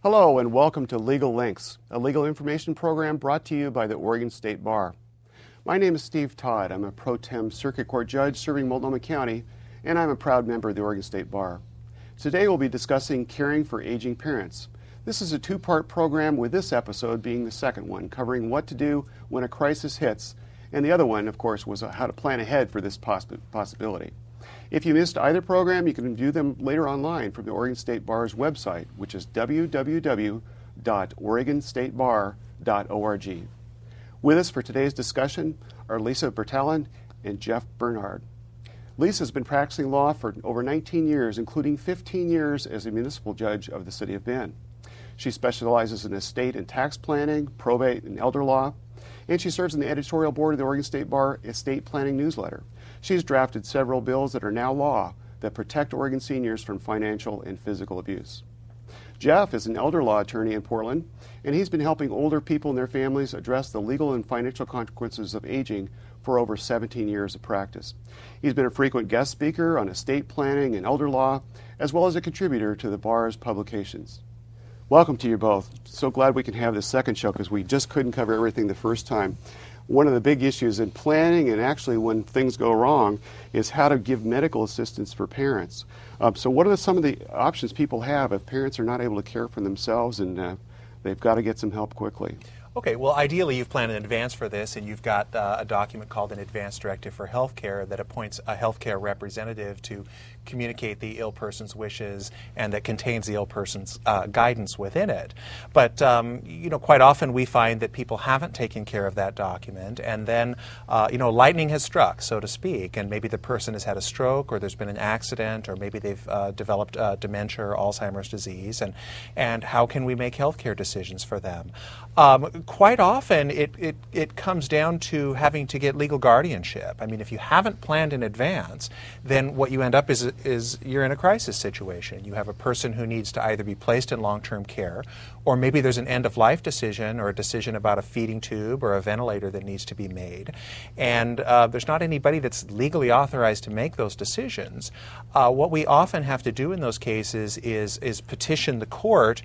Hello and welcome to Legal Links, a legal information program brought to you by the Oregon State Bar. My name is Steve Todd. I'm a pro tem circuit court judge serving Multnomah County, and I'm a proud member of the Oregon State Bar. Today we'll be discussing caring for aging parents. This is a two-part program, with this episode being the second one, covering what to do when a crisis hits, and the other one, of course, was how to plan ahead for this possibility. If you missed either program, you can view them later online from the Oregon State Bar's website, which is www.oregonstatebar.org. With us for today's discussion are Lisa Bertalin and Jeff Bernhard. Lisa has been practicing law for over 19 years, including 15 years as a municipal judge of the City of Bend. She specializes in estate and tax planning, probate, and elder law, and she serves on the editorial board of the Oregon State Bar Estate Planning newsletter. She's drafted several bills that are now law that protect Oregon seniors from financial and physical abuse. Jeff is an elder law attorney in Portland, and he's been helping older people and their families address the legal and financial consequences of aging for over 17 years of practice. He's been a frequent guest speaker on estate planning and elder law, as well as a contributor to the bar's publications. Welcome to you both. So glad we can have this second show because we just couldn't cover everything the first time. One of the big issues in planning, and actually when things go wrong, is how to give medical assistance for parents. So what are some of the options people have if parents are not able to care for themselves and they've got to get some help quickly? Okay, well, ideally you've planned in advance for this, and you've got a document called an Advance Directive for Healthcare that appoints a healthcare representative to communicate the ill person's wishes, and that contains the ill person's guidance within it. But quite often we find that people haven't taken care of that document, and then lightning has struck, so to speak, and maybe the person has had a stroke, or there's been an accident, or maybe they've developed dementia or Alzheimer's disease, and how can we make healthcare decisions for them? Quite often it comes down to having to get legal guardianship. I mean, if you haven't planned in advance, then what you end up is you're in a crisis situation. You have a person who needs to either be placed in long-term care, or maybe there's an end-of-life decision or a decision about a feeding tube or a ventilator that needs to be made. And there's not anybody that's legally authorized to make those decisions. What we often have to do in those cases is petition the court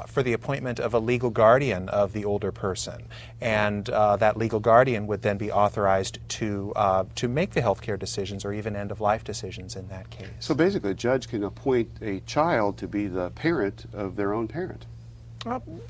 for the appointment of a legal guardian of the older person, and that legal guardian would then be authorized to make the healthcare decisions or even end-of-life decisions in that case. So basically, a judge can appoint a child to be the parent of their own parent.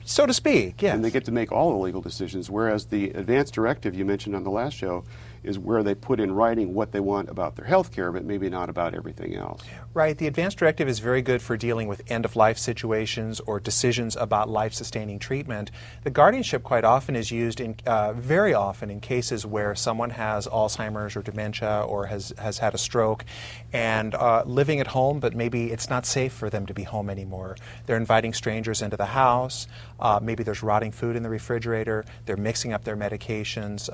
So to speak, yes. And they get to make all the legal decisions, whereas the Advance Directive you mentioned on the last show is where they put in writing what they want about their health care, but maybe not about everything else. Right. The Advance Directive is very good for dealing with end-of-life situations or decisions about life-sustaining treatment. The guardianship quite often is used very often in cases where someone has Alzheimer's or dementia or has had a stroke and living at home, but maybe it's not safe for them to be home anymore. They're inviting strangers into the house. Maybe there's rotting food in the refrigerator. They're mixing up their medications,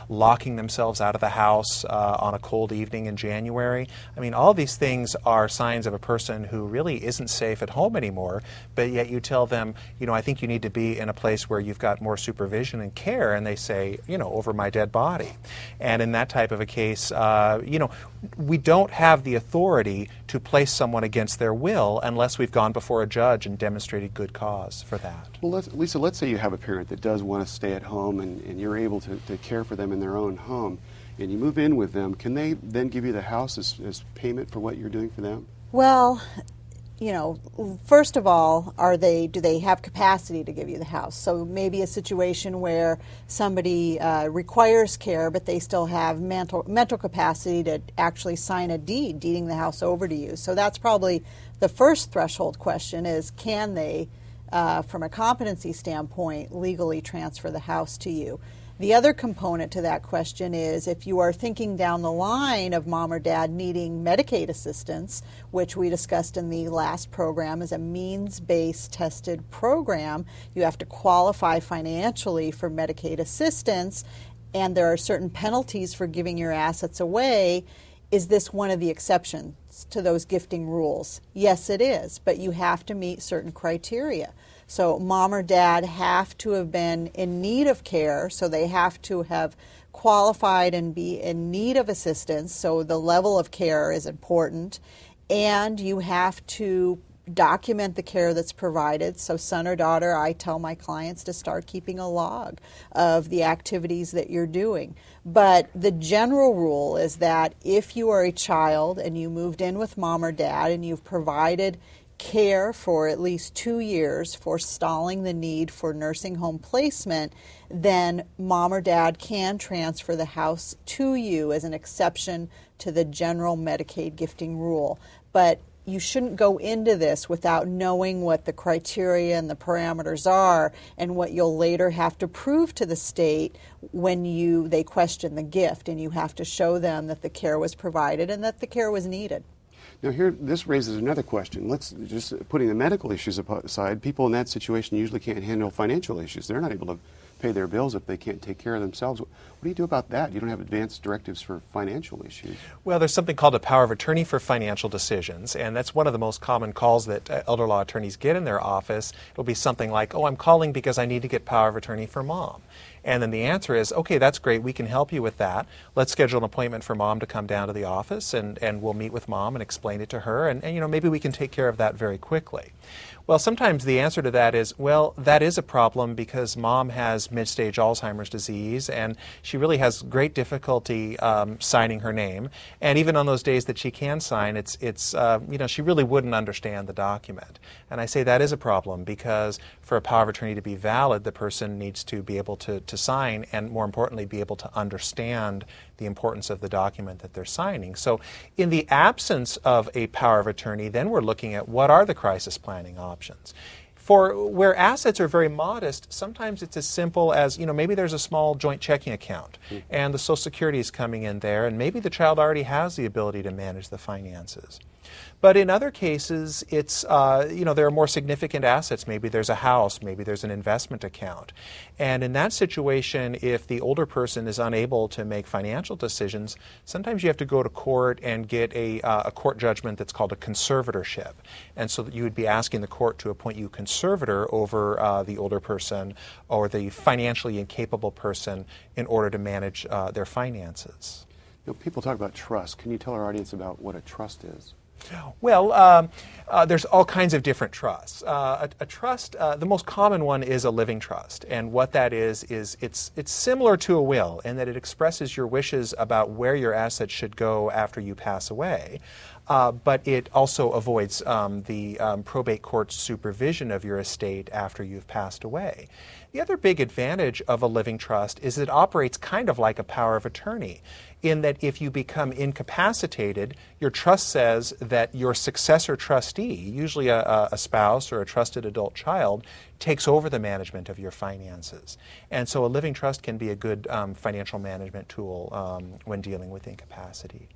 locking themselves out of the house on a cold evening in January. I mean, all these things are signs of a person who really isn't safe at home anymore, but yet you tell them, I think you need to be in a place where you've got more supervision and care, and they say, over my dead body. And in that type of a case, we don't have the authority to place someone against their will unless we've gone before a judge and demonstrated good cause for that. Well, Lisa, let's say you have a parent that does want to stay at home and you're able to care for them in their own home, and you move in with them. Can they then give you the house as payment for what you're doing for them? Well, first of all, do they have capacity to give you the house? So maybe a situation where somebody requires care, but they still have mental capacity to actually sign a deed, deeding the house over to you. So that's probably the first threshold question is, can they, from a competency standpoint, legally transfer the house to you? The other component to that question is if you are thinking down the line of mom or dad needing Medicaid assistance, which we discussed in the last program is a means-based tested program, you have to qualify financially for Medicaid assistance, and there are certain penalties for giving your assets away. Is this one of the exceptions to those gifting rules? Yes, it is, but you have to meet certain criteria. So mom or dad have to have been in need of care, so they have to have qualified and be in need of assistance, so the level of care is important, and you have to document the care that's provided. So son or daughter, I tell my clients to start keeping a log of the activities that you're doing. But the general rule is that if you are a child and you moved in with mom or dad and you've provided care for at least 2 years, forestalling the need for nursing home placement, then mom or dad can transfer the house to you as an exception to the general Medicaid gifting rule. But you shouldn't go into this without knowing what the criteria and the parameters are and what you'll later have to prove to the state when they question the gift, and you have to show them that the care was provided and that the care was needed. Now here, this raises another question. Let's just, putting the medical issues aside, people in that situation usually can't handle financial issues. They're not able to pay their bills if they can't take care of themselves. What do you do about that? You don't have advanced directives for financial issues. Well, there's something called a power of attorney for financial decisions, and that's one of the most common calls that elder law attorneys get in their office. It'll be something like, oh, I'm calling because I need to get power of attorney for mom. And then the answer is, okay, that's great, we can help you with that. Let's schedule an appointment for mom to come down to the office, and we'll meet with mom and explain it to her, and maybe we can take care of that very quickly. Well, sometimes the answer to that is, well, that is a problem because mom has mid-stage Alzheimer's disease and she really has great difficulty signing her name. And even on those days that she can sign, she really wouldn't understand the document. And I say that is a problem because for a power of attorney to be valid, the person needs to be able to sign and, more importantly, be able to understand the importance of the document that they're signing. So in the absence of a power of attorney, then we're looking at what are the crisis planning options. For where assets are very modest, sometimes it's as simple as, maybe there's a small joint checking account and the Social Security is coming in there, and maybe the child already has the ability to manage the finances. But in other cases, it's, there are more significant assets. Maybe there's a house, maybe there's an investment account. And in that situation, if the older person is unable to make financial decisions, sometimes you have to go to court and get a court judgment that's called a conservatorship. And so that you would be asking the court to appoint you conservator over the older person or the financially incapable person in order to manage their finances. People talk about trust. Can you tell our audience about what a trust is? Well, there's all kinds of different trusts. A trust, the most common one is a living trust, and what that is it's similar to a will in that it expresses your wishes about where your assets should go after you pass away, but it also avoids the probate court's supervision of your estate after you've passed away. The other big advantage of a living trust is it operates kind of like a power of attorney, in that if you become incapacitated, your trust says that your successor trustee, usually a spouse or a trusted adult child, takes over the management of your finances. And so a living trust can be a good financial management tool when dealing with incapacity.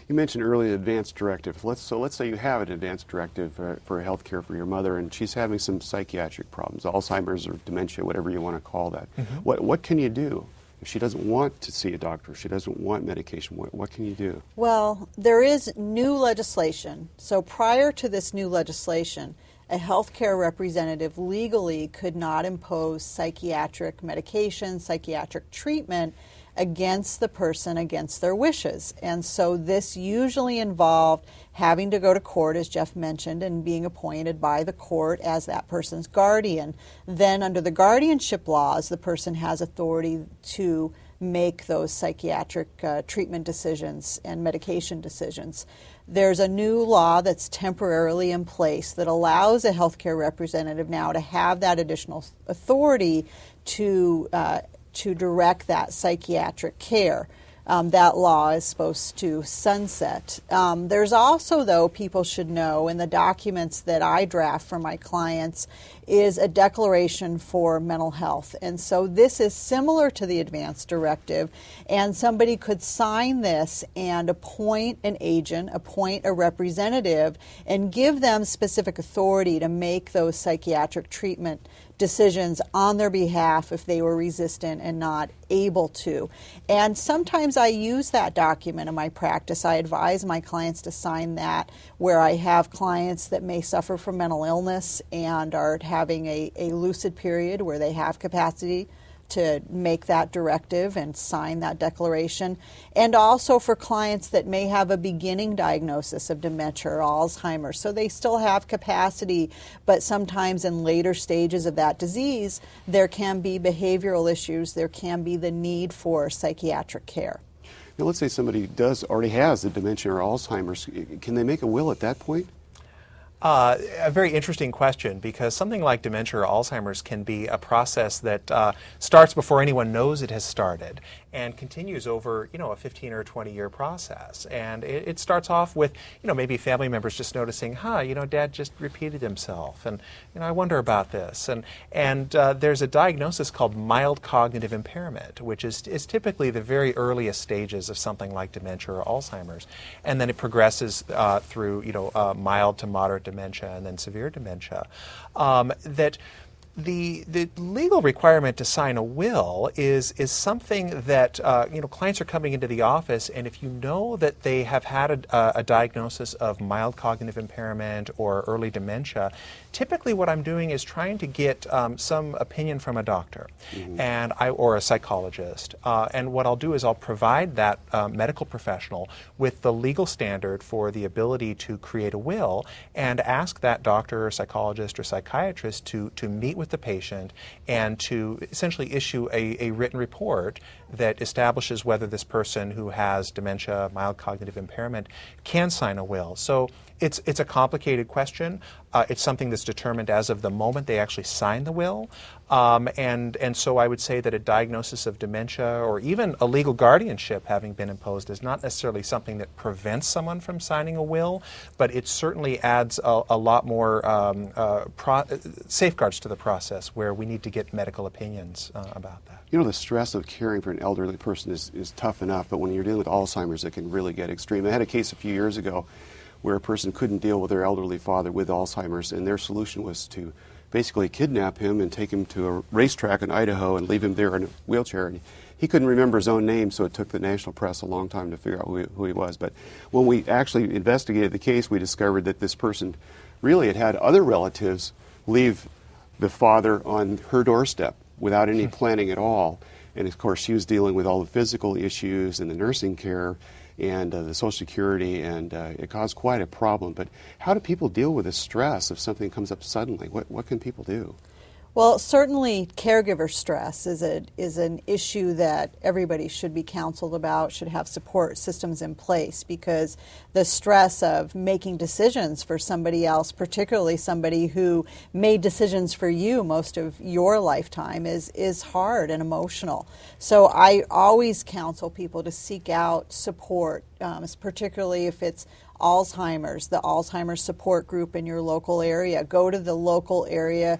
You mentioned earlier advanced directive. Let's say you have an advanced directive for health care for your mother, and she's having some psychiatric problems, Alzheimer's or dementia, whatever you want to call that. Mm-hmm. What can you do? If she doesn't want to see a doctor, she doesn't want medication, what can you do? Well, there is new legislation. So prior to this new legislation, a healthcare representative legally could not impose psychiatric medication, psychiatric treatment against the person, against their wishes. And so this usually involved having to go to court, as Jeff mentioned, and being appointed by the court as that person's guardian. Then under the guardianship laws, the person has authority to make those psychiatric treatment decisions and medication decisions. There's a new law that's temporarily in place that allows a healthcare representative now to have that additional authority to direct that psychiatric care. That law is supposed to sunset. There's also, though, people should know, in the documents that I draft for my clients, is a declaration for mental health. And so this is similar to the advanced directive, and somebody could sign this and appoint an agent, appoint a representative, and give them specific authority to make those psychiatric treatment decisions on their behalf if they were resistant and not able to. And sometimes I use that document in my practice. I advise my clients to sign that where I have clients that may suffer from mental illness and are having a lucid period where they have capacity to make that directive and sign that declaration, and also for clients that may have a beginning diagnosis of dementia or Alzheimer's. So they still have capacity, but sometimes in later stages of that disease, there can be behavioral issues, there can be the need for psychiatric care. Now, let's say somebody already has the dementia or Alzheimer's. Can they make a will at that point? A very interesting question, because something like dementia or Alzheimer's can be a process that starts before anyone knows it has started and continues over, a 15 or 20-year process. And it starts off with, maybe family members just noticing, Dad just repeated himself, and I wonder about this. And there's a diagnosis called mild cognitive impairment, which is typically the very earliest stages of something like dementia or Alzheimer's, and then it progresses through, mild to moderate dementia and then severe dementia. That the legal requirement to sign a will is something that clients are coming into the office, and if you know that they have had a diagnosis of mild cognitive impairment or early dementia, typically what I'm doing is trying to get some opinion from a doctor or a psychologist, and what I'll do is I'll provide that medical professional with the legal standard for the ability to create a will, and ask that doctor or psychologist or psychiatrist to meet with the patient and to essentially issue a written report that establishes whether this person who has dementia, mild cognitive impairment, can sign a will. So it's a complicated question. It's something that's determined as of the moment they actually sign the will. And so I would say that a diagnosis of dementia or even a legal guardianship having been imposed is not necessarily something that prevents someone from signing a will, but it certainly adds a lot more safeguards to the process where we need to get medical opinions about that. The stress of caring for an elderly person is tough enough, but when you're dealing with Alzheimer's, it can really get extreme. I had a case a few years ago where a person couldn't deal with their elderly father with Alzheimer's, and their solution was to basically kidnap him and take him to a racetrack in Idaho and leave him there in a wheelchair. And he couldn't remember his own name, so it took the national press a long time to figure out who he was. But when we actually investigated the case, we discovered that this person really had other relatives leave the father on her doorstep without any planning at all. And of course, she was dealing with all the physical issues and the nursing care and the Social Security, and it caused quite a problem. But how do people deal with the stress if something comes up suddenly? What can people do? Well, certainly caregiver stress is an issue that everybody should be counseled about, should have support systems in place, because the stress of making decisions for somebody else, particularly somebody who made decisions for you most of your lifetime, is hard and emotional. So I always counsel people to seek out support, particularly if it's Alzheimer's, the Alzheimer's support group in your local area. Go to the local area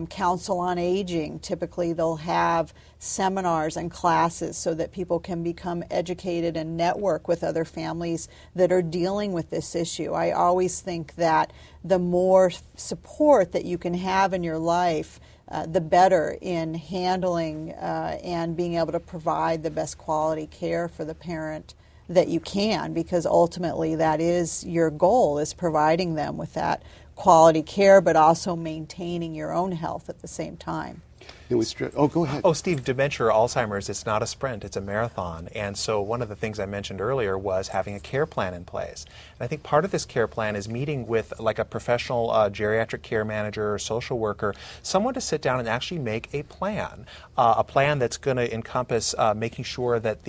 Council on Aging. Typically they'll have seminars and classes so that people can become educated and network with other families that are dealing with this issue. I always think that the more support that you can have in your life, the better in handling and being able to provide the best quality care for the parent that you can, because ultimately that is your goal, is providing them with that quality care, but also maintaining your own health at the same time. Go ahead. Oh, Steve, dementia or Alzheimer's, it's not a sprint, it's a marathon. And so one of the things I mentioned earlier was having a care plan in place. And I think part of this care plan is meeting with like a professional geriatric care manager or social worker, someone to sit down and actually make a plan that's going to encompass making sure that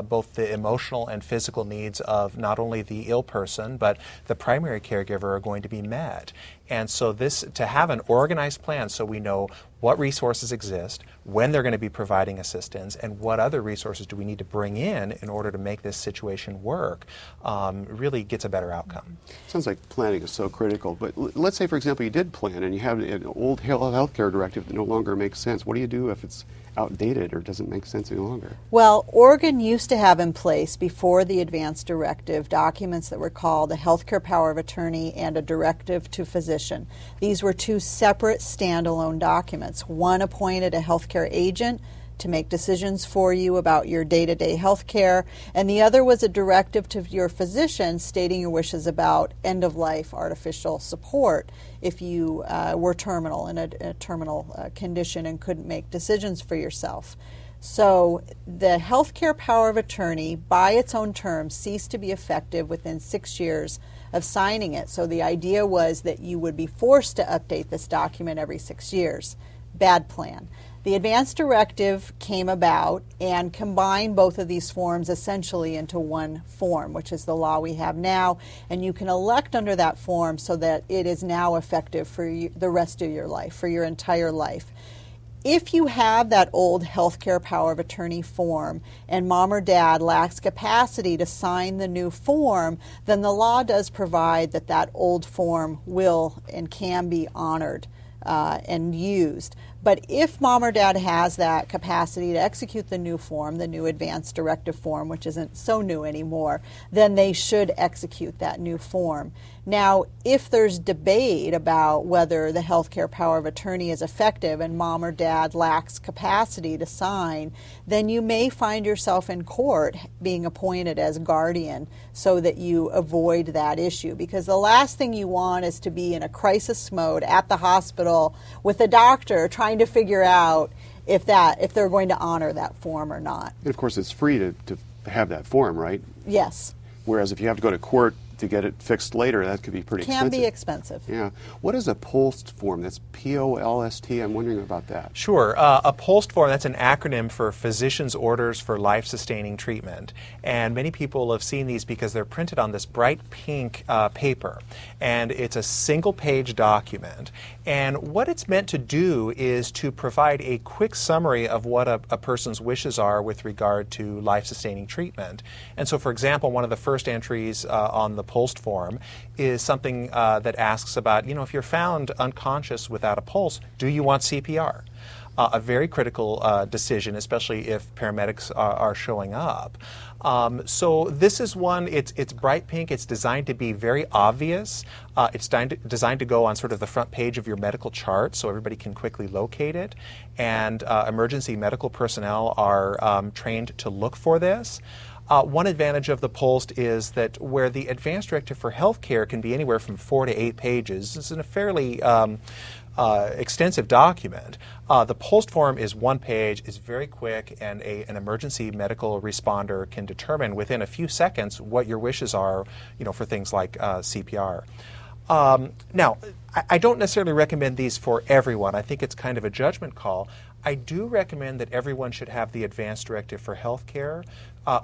both the emotional and physical needs of not only the ill person, but the primary caregiver are going to be met. And so to have an organized plan so we know what resources exist, when they're going to be providing assistance, and what other resources do we need to bring in order to make this situation work, really gets a better outcome. Sounds like planning is so critical. But let's say, for example, you did plan and you have an old health care directive that no longer makes sense. What do you do if it's outdated or doesn't make sense any longer? Well, Oregon used to have in place, before the advance directive, documents that were called a healthcare power of attorney and a directive to physician. These were two separate standalone documents. One appointed a healthcare agent to make decisions for you about your day-to-day health care, and the other was a directive to your physician stating your wishes about end-of-life artificial support if you were terminal, in a terminal condition and couldn't make decisions for yourself. So the healthcare power of attorney, by its own terms, ceased to be effective within 6 years of signing it. So the idea was that you would be forced to update this document every 6 years. Bad plan. The advance directive came about and combined both of these forms essentially into one form, which is the law we have now, and you can elect under that form so that it is now effective for the rest of your life, for your entire life. If you have that old healthcare power of attorney form and mom or dad lacks capacity to sign the new form, then the law does provide that that old form will and can be honored and used. But if mom or dad has that capacity to execute the new form, the new advance directive form, which isn't so new anymore, then they should execute that new form. Now, if there's debate about whether the healthcare power of attorney is effective and mom or dad lacks capacity to sign, then you may find yourself in court being appointed as guardian so that you avoid that issue. Because the last thing you want is to be in a crisis mode at the hospital with a doctor trying to figure out if they're going to honor that form or not. And of course, it's free to have that form, right? Yes. Whereas if you have to go to court to get it fixed later, that could be pretty expensive. Can be expensive. Yeah. What is a POLST form? That's P-O-L-S-T. I'm wondering about that. Sure. A POLST form, that's an acronym for Physician's Orders for Life-Sustaining Treatment. And many people have seen these because they're printed on this bright pink paper. And it's a single-page document. And what it's meant to do is to provide a quick summary of what a person's wishes are with regard to life-sustaining treatment. And so, for example, one of the first entries on the POLST form is something that asks about, if you're found unconscious without a pulse, do you want CPR? A very critical decision, especially if paramedics are showing up. So this is one, it's bright pink, it's designed to be very obvious. It's designed to go on sort of the front page of your medical chart so everybody can quickly locate it. And emergency medical personnel are trained to look for this. One advantage of the POLST is that where the Advance Directive for Healthcare can be anywhere from 4 to 8 pages, it's in a fairly extensive document. The POLST form is 1 page, is very quick, and an emergency medical responder can determine within a few seconds what your wishes are, for things like CPR. Now, I don't necessarily recommend these for everyone. I think it's kind of a judgment call. I do recommend that everyone should have the Advance Directive for Healthcare.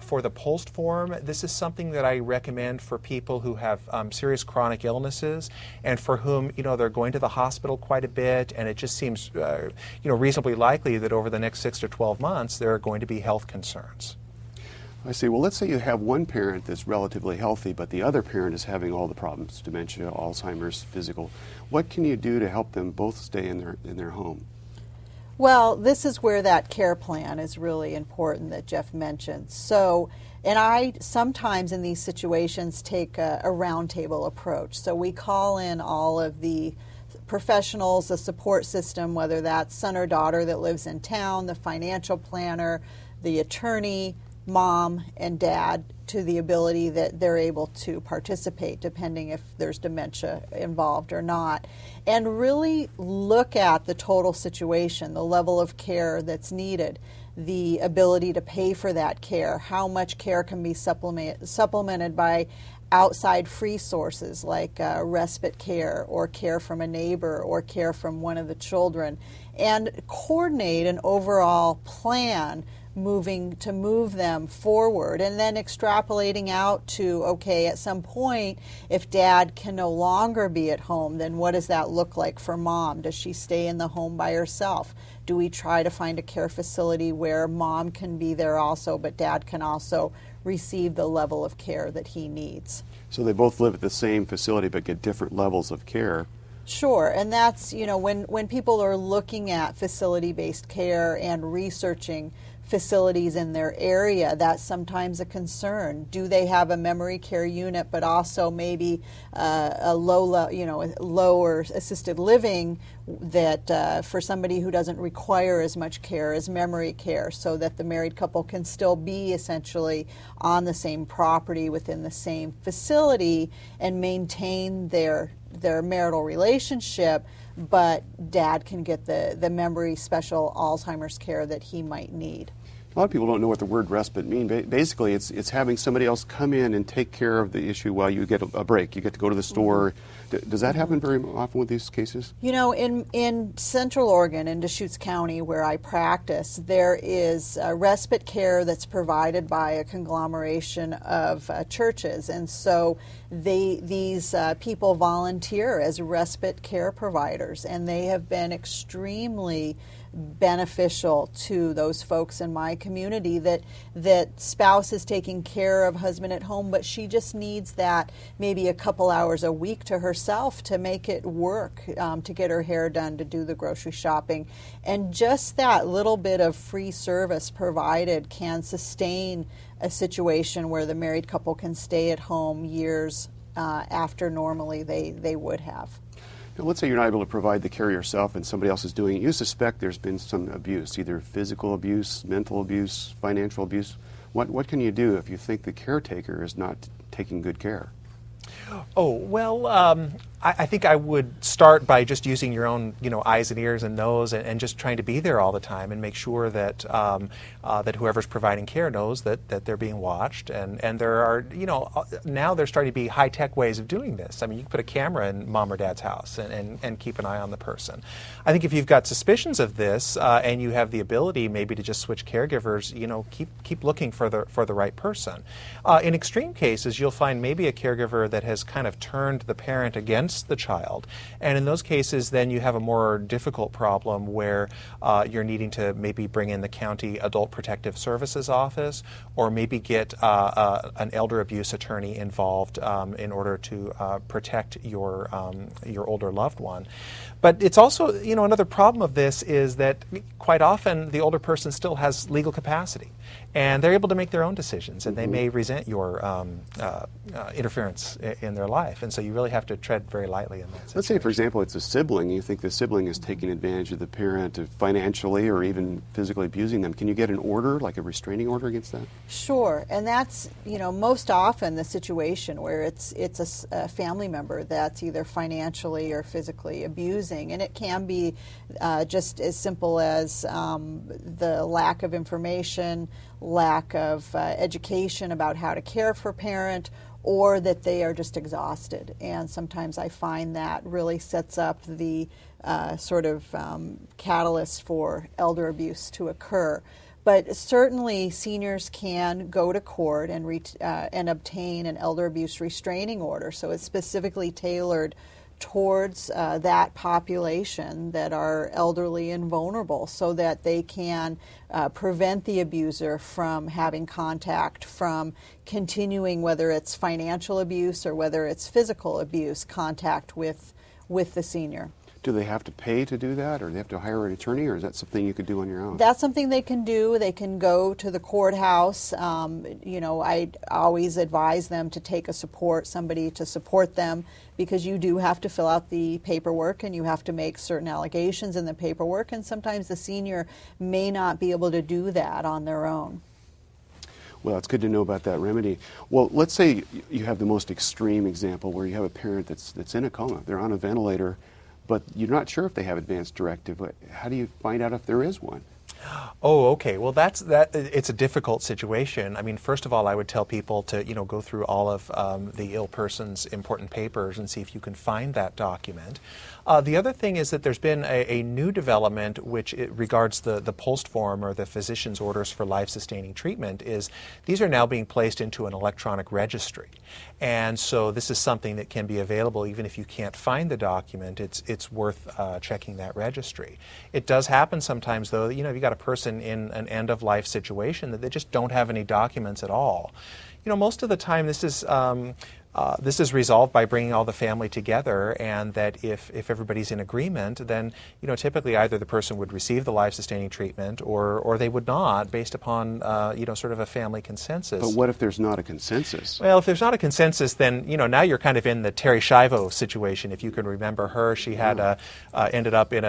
For the POLST form, this is something that I recommend for people who have serious chronic illnesses and for whom, they're going to the hospital quite a bit, and it just seems, reasonably likely that over the next 6 to 12 months there are going to be health concerns. I see. Well, let's say you have one parent that's relatively healthy, but the other parent is having all the problems, dementia, Alzheimer's, physical. What can you do to help them both stay in their home? Well, this is where that care plan is really important that Jeff mentioned. So, and I sometimes in these situations take a roundtable approach. So we call in all of the professionals, the support system, whether that's son or daughter that lives in town, the financial planner, the attorney, mom and dad, to the ability that they're able to participate depending if there's dementia involved or not, and really look at the total situation, the level of care that's needed, the ability to pay for that care, how much care can be supplemented by outside free sources like respite care or care from a neighbor or care from one of the children, and coordinate an overall plan to move them forward, and then extrapolating out to, okay, at some point, if dad can no longer be at home, then what does that look like for mom? Does she stay in the home by herself? Do we try to find a care facility where mom can be there also, but dad can also receive the level of care that he needs? So they both live at the same facility but get different levels of care. Sure, and that's, when people are looking at facility-based care and researching facilities in their area, that's sometimes a concern. Do they have a memory care unit, but also maybe a lower assisted living that for somebody who doesn't require as much care as memory care, so that the married couple can still be essentially on the same property within the same facility and maintain their marital relationship, but dad can get the memory special Alzheimer's care that he might need. A lot of people don't know what the word respite means. Basically, it's having somebody else come in and take care of the issue while you get a break. You get to go to the store. Does that happen very often with these cases? You know, in Central Oregon, in Deschutes County, where I practice, there is respite care that's provided by a conglomeration of churches. And so these people volunteer as respite care providers, and they have been extremely beneficial to those folks in my community, that spouse is taking care of husband at home, but she just needs that maybe a couple hours a week to herself to make it work, to get her hair done, to do the grocery shopping. And just that little bit of free service provided can sustain a situation where the married couple can stay at home years after normally they would have. Now, let's say you're not able to provide the care yourself and somebody else is doing it. You suspect there's been some abuse, either physical abuse, mental abuse, financial abuse. What can you do if you think the caretaker is not taking good care? Oh, well, I think I would start by just using your own, eyes and ears and nose, and just trying to be there all the time and make sure that that whoever's providing care knows that they're being watched. And there are, now there's starting to be high-tech ways of doing this. I mean, you can put a camera in mom or dad's house and keep an eye on the person. I think if you've got suspicions of this and you have the ability maybe to just switch caregivers, keep looking for the right person. In extreme cases, you'll find maybe a caregiver that has kind of turned the parent against the child. And in those cases, then you have a more difficult problem where you're needing to maybe bring in the county adult protective services office, or maybe get an elder abuse attorney involved in order to protect your older loved one. But it's also, another problem of this is that quite often the older person still has legal capacity, and they're able to make their own decisions, and they may resent your interference in their life. And so you really have to tread very lightly in that situation. Let's say, for example, it's a sibling. You think the sibling is taking advantage of the parent financially or even physically abusing them. Can you get an order, like a restraining order against that? Sure, and that's, most often the situation where it's a family member that's either financially or physically abusing, and it can be just as simple as the lack of information, lack of education about how to care for parent, or that they are just exhausted. And sometimes I find that really sets up the catalyst for elder abuse to occur. But certainly seniors can go to court and obtain an elder abuse restraining order. So it's specifically tailored towards that population that are elderly and vulnerable, so that they can prevent the abuser from having contact, from continuing, whether it's financial abuse or whether it's physical abuse, contact with the senior. Do they have to pay to do that, or do they have to hire an attorney, or is that something you could do on your own? That's something they can do. They can go to the courthouse. I always advise them to take somebody to support them, because you do have to fill out the paperwork and you have to make certain allegations in the paperwork, and sometimes the senior may not be able to do that on their own. Well, it's good to know about that remedy. Well, let's say you have the most extreme example where you have a parent that's in a coma. They're on a ventilator, but you're not sure if they have advance directive. How do you find out if there is one? Oh, okay. Well, it's a difficult situation. I mean, first of all, I would tell people to, go through all of the ill person's important papers and see if you can find that document. The other thing is that there's been a new development which regards the post form, or the physician's orders for life-sustaining treatment. Is these are now being placed into an electronic registry. And so this is something that can be available even if you can't find the document. It's worth checking that registry. It does happen sometimes, though, you've got a person in an end-of-life situation that they just don't have any documents at all. Most of the time this is This is resolved by bringing all the family together, and that if everybody's in agreement, then typically either the person would receive the life-sustaining treatment or they would not, based upon sort of a family consensus. But what if there's not a consensus? Well, if there's not a consensus, then now you're kind of in the Terry Schiavo situation. If you can remember her, she had ended up in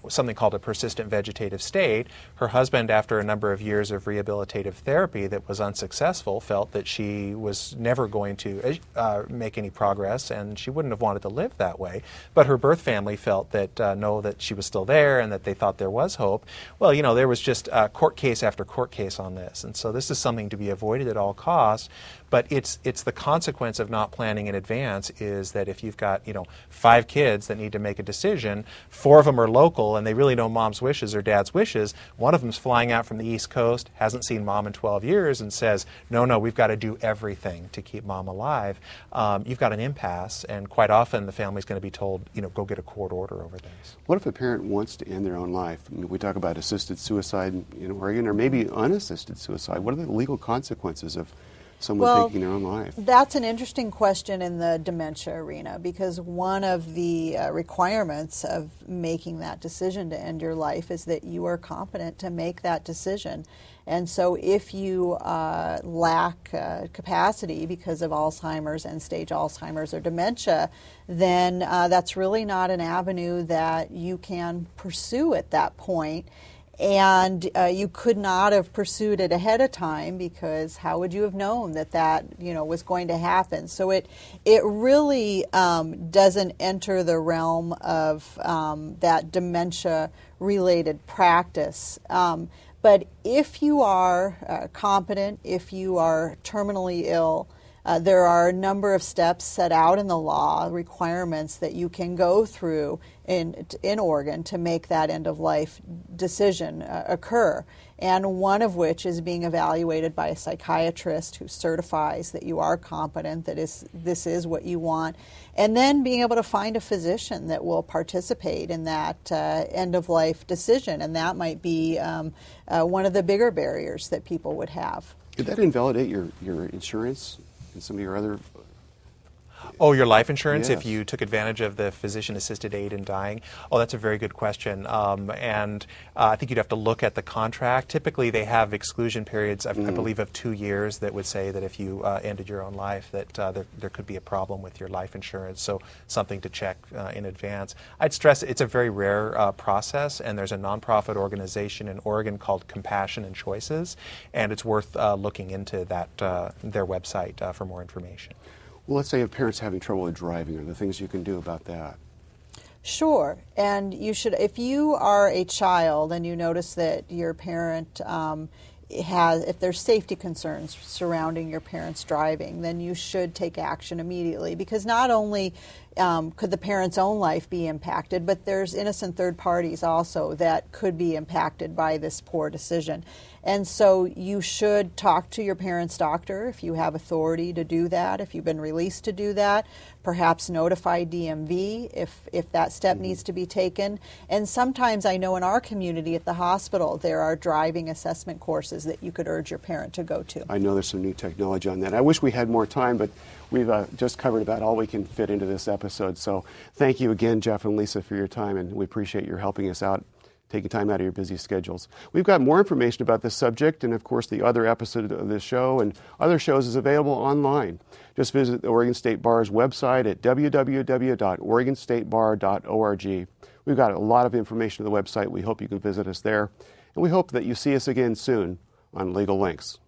something called a persistent vegetative state. Her husband, after a number of years of rehabilitative therapy that was unsuccessful, felt that she was never going to make any progress, and she wouldn't have wanted to live that way. But her birth family felt that that she was still there and that they thought there was hope. Well, there was just court case after court case on this, and so this is something to be avoided at all costs. But it's the consequence of not planning in advance is that if you've got 5 kids that need to make a decision, 4 of them are local and they really know mom's wishes or dad's wishes. One of them's flying out from the East Coast, hasn't seen mom in 12 years, and says, no, we've got to do everything to keep mom alive. You've got an impasse, and quite often the family's going to be told, go get a court order over this. What if a parent wants to end their own life? I mean, we talk about assisted suicide in Oregon, or maybe unassisted suicide. What are the legal consequences of someone taking their own life? That's an interesting question in the dementia arena, because one of the requirements of making that decision to end your life is that you are competent to make that decision. And so if you lack capacity because of Alzheimer's, end-stage Alzheimer's or dementia, then that's really not an avenue that you can pursue at that point. And you could not have pursued it ahead of time, because how would you have known that was going to happen? So it really doesn't enter the realm of that dementia-related practice. But if you are competent, if you are terminally ill, there are a number of steps set out in the law, requirements that you can go through in Oregon to make that end-of-life decision occur. And one of which is being evaluated by a psychiatrist who certifies that you are competent, that this is what you want, and then being able to find a physician that will participate in that end-of-life decision. And that might be one of the bigger barriers that people would have. Could that invalidate your insurance and some of your other... Oh, your life insurance, Yes. if you took advantage of the physician-assisted aid in dying? Oh, that's a very good question. And I think you'd have to look at the contract. Typically, they have exclusion periods, I believe, of 2 years that would say that if you ended your own life, that there could be a problem with your life insurance, so something to check in advance. I'd stress it's a very rare process, and there's a nonprofit organization in Oregon called Compassion and Choices, and it's worth looking into that their website for more information. Well, let's say a parent's having trouble with driving. Are there things you can do about that? Sure, and you should, if you are a child and you notice that your parent if there's safety concerns surrounding your parents driving, then you should take action immediately, because not only could the parent's own life be impacted, but there's innocent third parties also that could be impacted by this poor decision. And so you should talk to your parent's doctor if you have authority to do that, if you've been released to do that. Perhaps notify DMV if that step needs to be taken. And sometimes I know in our community at the hospital there are driving assessment courses that you could urge your parent to go to. I know there's some new technology on that. I wish we had more time, but we've just covered about all we can fit into this episode. So thank you again, Jeff and Lisa, for your time, and we appreciate your helping us out, taking time out of your busy schedules. We've got more information about this subject, and of course the other episode of this show and other shows is available online. Just visit the Oregon State Bar's website at www.oregonstatebar.org. We've got a lot of information on the website. We hope you can visit us there, and we hope that you see us again soon on Legal Links.